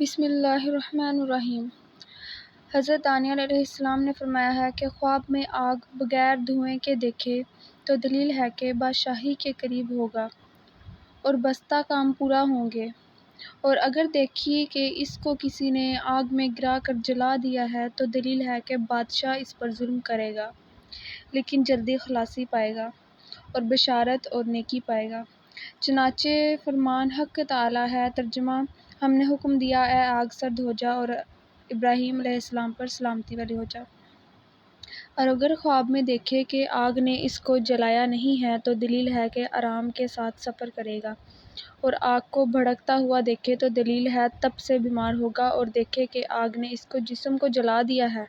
بسم اللہ الرحمن الرحیم۔ حضرت دانیال علیہ السلام نے فرمایا ہے کہ خواب میں آگ بغیر دھوئیں کے دیکھے تو دلیل ہے کہ بادشاہی کے قریب ہوگا اور بستہ کام پورا ہوں گے، اور اگر دیکھی کہ اس کو کسی نے آگ میں گرا کر جلا دیا ہے تو دلیل ہے کہ بادشاہ اس پر ظلم کرے گا لیکن جلدی خلاصی پائے گا اور بشارت اور نیکی پائے گا۔ چنانچہ فرمان حق تعالی ہے۔ ترجمہ: ہم نے حکم دیا اے آگ سرد ہو جا اور ابراہیم علیہ السلام پر سلامتی والی ہو جا۔ اور اگر خواب میں دیکھے کہ آگ نے اس کو جلایا نہیں ہے تو دلیل ہے کہ آرام کے ساتھ سفر کرے گا، اور آگ کو بھڑکتا ہوا دیکھے تو دلیل ہے تپ سے بیمار ہوگا، اور دیکھے کہ آگ نے اس کو جسم کو جلا دیا ہے،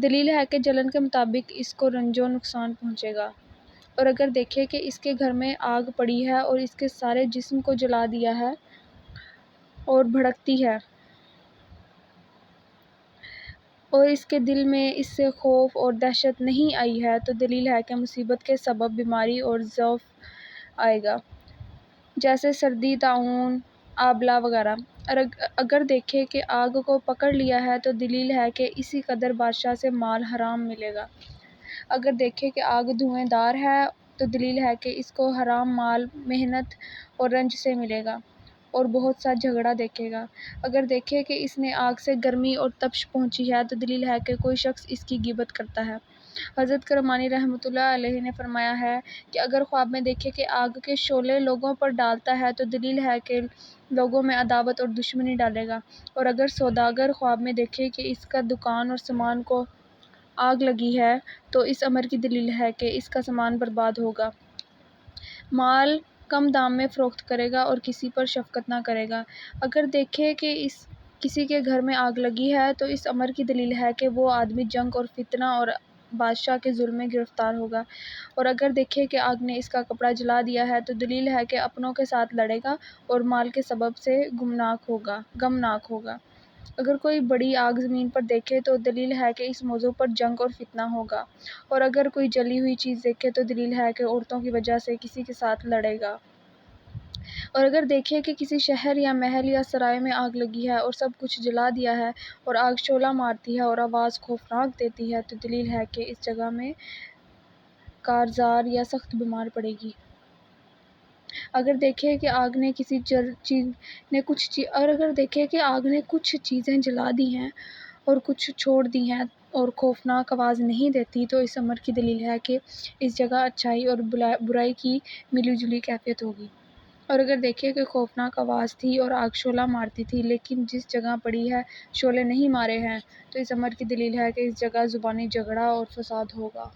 دلیل ہے کہ جلن کے مطابق اس کو رنج و نقصان پہنچے گا۔ اور اگر دیکھے کہ اس کے گھر میں آگ پڑی ہے اور اس کے سارے جسم کو جلا دیا ہے اور بھڑکتی ہے، اور اس کے دل میں اس سے خوف اور دہشت نہیں آئی ہے تو دلیل ہے کہ مصیبت کے سبب بیماری اور ضعف آئے گا، جیسے سردی، طاعون، آبلہ وغیرہ۔ اور اگر دیکھے کہ آگ کو پکڑ لیا ہے تو دلیل ہے کہ اسی قدر بادشاہ سے مال حرام ملے گا۔ اگر دیکھے کہ آگ دھوئیں دار ہے تو دلیل ہے کہ اس کو حرام مال، محنت اور رنج سے ملے گا اور بہت سا جھگڑا دیکھے گا۔ اگر دیکھے کہ اس نے آگ سے گرمی اور تپش پہنچی ہے تو دلیل ہے کہ کوئی شخص اس کی غیبت کرتا ہے۔ حضرت کرمانی رحمۃ اللہ علیہ نے فرمایا ہے کہ اگر خواب میں دیکھے کہ آگ کے شعلے لوگوں پر ڈالتا ہے تو دلیل ہے کہ لوگوں میں عداوت اور دشمنی ڈالے گا، اور اگر سوداگر خواب میں دیکھے کہ اس کا دکان اور سامان کو آگ لگی ہے تو اس امر کی دلیل ہے کہ اس کا سامان برباد ہوگا، مال کم دام میں فروخت کرے گا اور کسی پر شفقت نہ کرے گا۔ اگر دیکھے کہ کسی کے گھر میں آگ لگی ہے تو اس امر کی دلیل ہے کہ وہ آدمی جنگ اور فتنہ اور بادشاہ کے ظلم میں گرفتار ہوگا، اور اگر دیکھے کہ آگ نے اس کا کپڑا جلا دیا ہے تو دلیل ہے کہ اپنوں کے ساتھ لڑے گا اور مال کے سبب سے غمناک ہوگا۔ اگر کوئی بڑی آگ زمین پر دیکھے تو دلیل ہے کہ اس موضوع پر جنگ اور فتنہ ہوگا، اور اگر کوئی جلی ہوئی چیز دیکھے تو دلیل ہے کہ عورتوں کی وجہ سے کسی کے ساتھ لڑے گا۔ اور اگر دیکھے کہ کسی شہر یا محل یا سرائے میں آگ لگی ہے اور سب کچھ جلا دیا ہے اور آگ شعلہ مارتی ہے اور آواز خوفناک دیتی ہے تو دلیل ہے کہ اس جگہ میں کارزار یا سخت بیمار پڑے گی۔ اگر دیکھے کہ آگ نے کچھ چیزیں جلا دی ہیں اور کچھ چھوڑ دی ہیں اور خوفناک آواز نہیں دیتی تو اس امر کی دلیل ہے کہ اس جگہ اچھائی اور برائی کی ملی جلی کیفیت ہوگی۔ اور اگر دیکھے کہ خوفناک آواز تھی اور آگ شعلہ مارتی تھی لیکن جس جگہ پڑی ہے شعلے نہیں مارے ہیں تو اس امر کی دلیل ہے کہ اس جگہ زبانی جھگڑا اور فساد ہوگا۔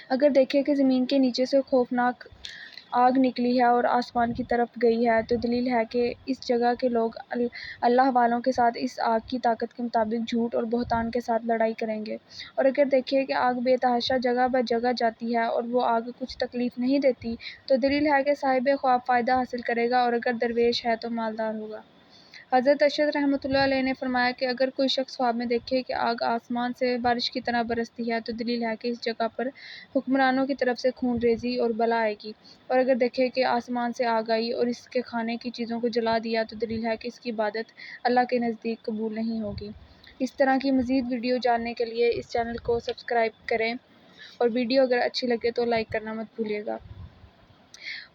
اگر دیکھے کہ زمین کے نیچے سے خوفناک آگ نکلی ہے اور آسمان کی طرف گئی ہے تو دلیل ہے کہ اس جگہ کے لوگ اللہ والوں کے ساتھ اس آگ کی طاقت کے مطابق جھوٹ اور بہتان کے ساتھ لڑائی کریں گے۔ اور اگر دیکھے کہ آگ بے تحاشا جگہ بہ جگہ جاتی ہے اور وہ آگ کچھ تکلیف نہیں دیتی تو دلیل ہے کہ صاحب خواب فائدہ حاصل کرے گا، اور اگر درویش ہے تو مالدار ہوگا۔ حضرت ارشد رحمۃ اللہ علیہ نے فرمایا کہ اگر کوئی شخص خواب میں دیکھے کہ آگ آسمان سے بارش کی طرح برستی ہے تو دلیل ہے کہ اس جگہ پر حکمرانوں کی طرف سے خون ریزی اور بلا آئے گی، اور اگر دیکھے کہ آسمان سے آگ آئی اور اس کے کھانے کی چیزوں کو جلا دیا تو دلیل ہے کہ اس کی عبادت اللہ کے نزدیک قبول نہیں ہوگی۔ اس طرح کی مزید ویڈیو جاننے کے لیے اس چینل کو سبسکرائب کریں، اور ویڈیو اگر اچھی لگے تو لائک کرنا مت بھولیے گا۔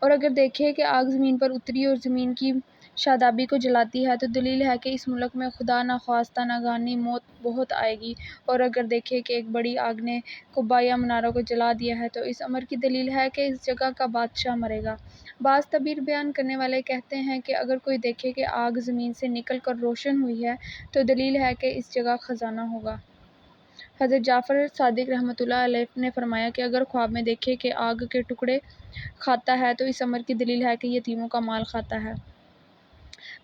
اور اگر دیکھے کہ آگ زمین پر اتری اور زمین کی شادابی کو جلاتی ہے تو دلیل ہے کہ اس ملک میں خدا نخواستہ ناگہانی موت بہت آئے گی، اور اگر دیکھے کہ ایک بڑی آگ نے قبہ یا مناروں کو جلا دیا ہے تو اس امر کی دلیل ہے کہ اس جگہ کا بادشاہ مرے گا۔ بعض تعبیر بیان کرنے والے کہتے ہیں کہ اگر کوئی دیکھے کہ آگ زمین سے نکل کر روشن ہوئی ہے تو دلیل ہے کہ اس جگہ خزانہ ہوگا۔ حضرت جعفر صادق رحمۃ اللہ علیہ نے فرمایا کہ اگر خواب میں دیکھے کہ آگ کے ٹکڑے کھاتا ہے تو اس امر کی دلیل ہے کہ یتیموں کا مال کھاتا ہے۔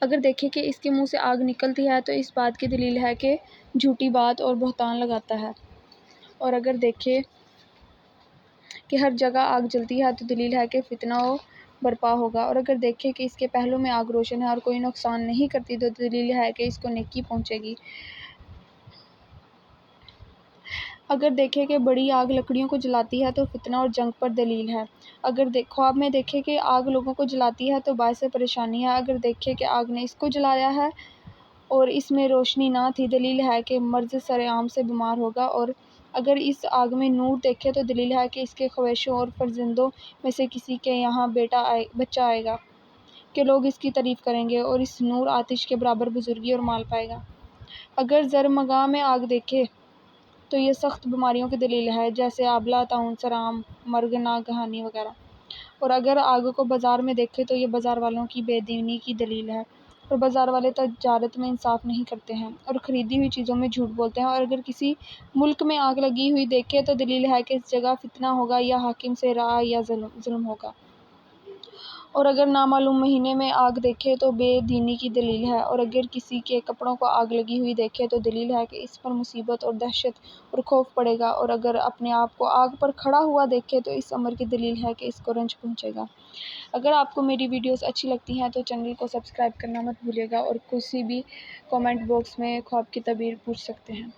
اگر دیکھے کہ اس کے منہ سے آگ نکلتی ہے تو اس بات کی دلیل ہے کہ جھوٹی بات اور بہتان لگاتا ہے، اور اگر دیکھے کہ ہر جگہ آگ جلتی ہے تو دلیل ہے کہ فتنہ برپا ہوگا، اور اگر دیکھے کہ اس کے پہلو میں آگ روشن ہے اور کوئی نقصان نہیں کرتی تو دلیل ہے کہ اس کو نیکی پہنچے گی۔ اگر دیکھے کہ بڑی آگ لکڑیوں کو جلاتی ہے تو فتنہ اور جنگ پر دلیل ہے۔ اگر خواب میں دیکھے کہ آگ لوگوں کو جلاتی ہے تو باعث پریشانی ہے۔ اگر دیکھے کہ آگ نے اس کو جلایا ہے اور اس میں روشنی نہ تھی، دلیل ہے کہ مرض سر عام سے بیمار ہوگا۔ اور اگر اس آگ میں نور دیکھے تو دلیل ہے کہ اس کے خویشوں اور فرزندوں میں سے کسی کے یہاں بچہ آئے گا کہ لوگ اس کی تعریف کریں گے، اور اس نور آتش کے برابر بزرگی اور مال پائے گا۔ اگر زرمگاہ میں آگ دیکھے تو یہ سخت بیماریوں کی دلیل ہے، جیسے آبلہ، طاعون، سرعام، مرگ ناگہانی وغیرہ۔ اور اگر آگ کو بازار میں دیکھے تو یہ بازار والوں کی بے دینی کی دلیل ہے، اور بازار والے تجارت میں انصاف نہیں کرتے ہیں اور خریدی ہوئی چیزوں میں جھوٹ بولتے ہیں۔ اور اگر کسی ملک میں آگ لگی ہوئی دیکھے تو دلیل ہے کہ اس جگہ فتنہ ہوگا یا حاکم سے رعب یا ظلم ہوگا۔ اور اگر نامعلوم مہینے میں آگ دیکھے تو بے دینی کی دلیل ہے۔ اور اگر کسی کے کپڑوں کو آگ لگی ہوئی دیکھے تو دلیل ہے کہ اس پر مصیبت اور دہشت اور خوف پڑے گا۔ اور اگر اپنے آپ کو آگ پر کھڑا ہوا دیکھے تو اس امر کی دلیل ہے کہ اس کو رنج پہنچے گا۔ اگر آپ کو میری ویڈیوز اچھی لگتی ہیں تو چینل کو سبسکرائب کرنا مت بھولیے گا، اور کسی بھی کامنٹ باکس میں خواب کی تعبیر پوچھ سکتے ہیں۔